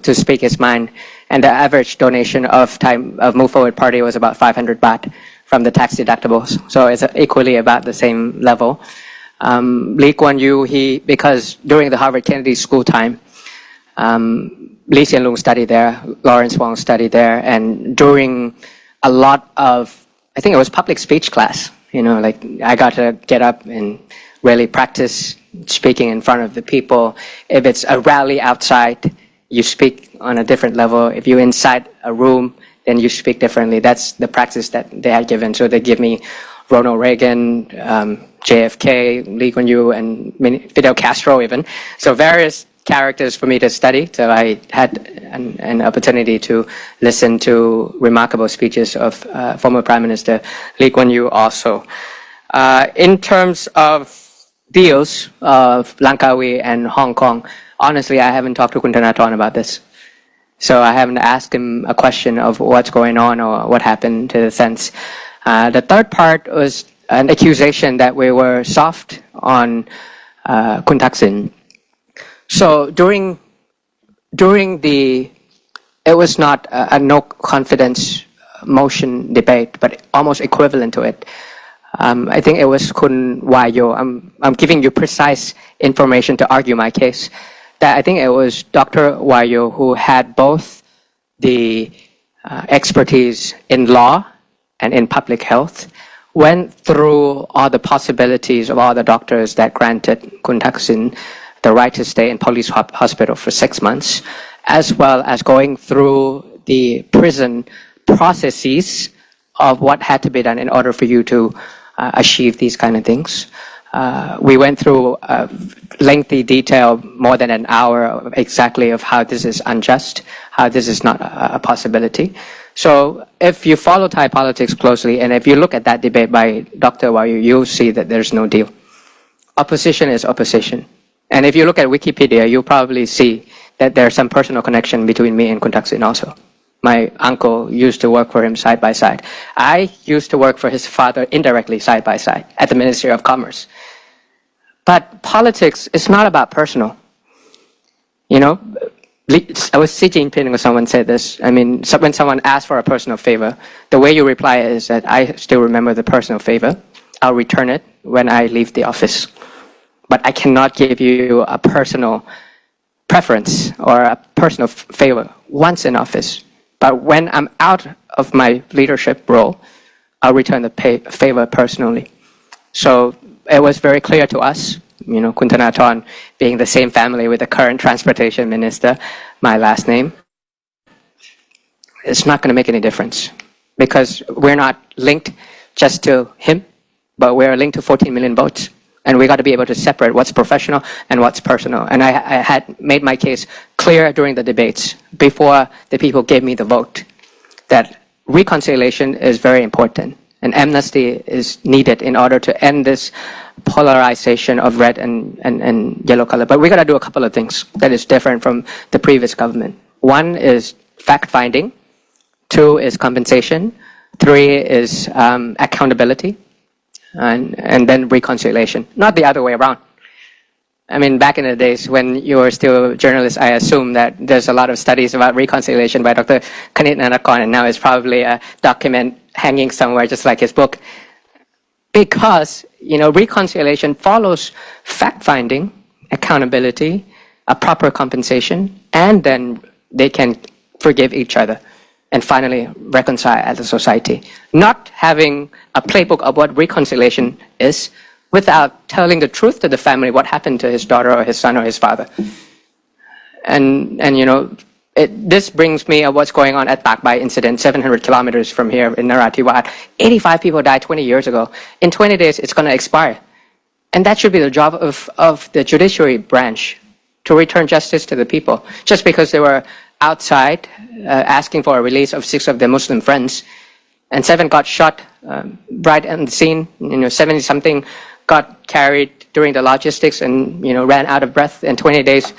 to speak his mind. And the average donation of Move Forward Party was about 500 baht from the tax deductibles. So it's equally about the same level. Lee Kuan Yew, because during the Harvard Kennedy School time, Lee Hsien Loong studied there, Lawrence Wong studied there, and during a lot of, I think it was public speech class, like I got to get up and really practice speaking in front of the people. If it's a rally outside, you speak on a different level. If you're inside a room, then you speak differently. That's the practice that they had given. So they give me Ronald Reagan, JFK, Lee Kuan Yew, and Fidel Castro even. So various characters for me to study. So I had an opportunity to listen to remarkable speeches of former Prime Minister Lee Kuan Yew also. In terms of deals of Langkawi and Hong Kong, honestly, I haven't talked to Kun Thanathorn about this. So I haven't asked him a question of what's going on or what happened to the sense. The third part was an accusation that we were soft on Kun Thaksin. So during it was not a no confidence motion debate, but almost equivalent to it. I think it was Kun Wayo. I'm giving you precise information to argue my case. That I think it was Dr. Wayo who had both the expertise in law and in public health, went through all the possibilities of all the doctors that granted Kun Thaksin the right to stay in police hospital for 6 months, as well as going through the prison processes of what had to be done in order for you to achieve these kind of things. We went through lengthy detail, more than an hour, exactly of how this is unjust, how this is not a possibility. So if you follow Thai politics closely, and if you look at that debate by Dr. Wayu, you'll see that there's no deal. Opposition is opposition. And if you look at Wikipedia, you'll probably see that there's some personal connection between me and Kun Thaksin also. My uncle used to work for him side by side. I used to work for his father indirectly side by side at the Ministry of Commerce. But politics is not about personal. I was Xi Jinping or someone said this. I mean, when someone asks for a personal favor, the way you reply is that I still remember the personal favor. I'll return it when I leave the office. But I cannot give you a personal preference or a personal favor once in office. But when I'm out of my leadership role, I'll return the favor personally. So it was very clear to us, Kun Thanathorn being the same family with the current transportation minister, my last name, it's not going to make any difference because we're not linked just to him, but we're linked to 14 million votes. And we got to be able to separate what's professional and what's personal. And I had made my case clear during the debates before the people gave me the vote that reconciliation is very important and amnesty is needed in order to end this polarization of red and yellow color. But we got to do a couple of things that is different from the previous government. One is fact-finding. 2 is compensation. 3 is accountability. And then reconciliation, not the other way around. I mean, back in the days when you were still a journalist, I assume that there's a lot of studies about reconciliation by Dr. Kanit Nanakon, and now it's probably a document hanging somewhere just like his book. Because, reconciliation follows fact-finding, accountability, a proper compensation, and then they can forgive each other and finally reconcile as a society. Not having a playbook of what reconciliation is without telling the truth to the family what happened to his daughter or his son or his father. And this brings me of what's going on at Takbai incident, 700 kilometers from here in Narathiwat. 85 people died 20 years ago. In 20 days, it's going to expire. And that should be the job of the judiciary branch, to return justice to the people. Just because they were outside asking for a release of 6 of their Muslim friends, and 7 got shot right on the scene. 70-something got carried during the logistics and ran out of breath. In 20 days,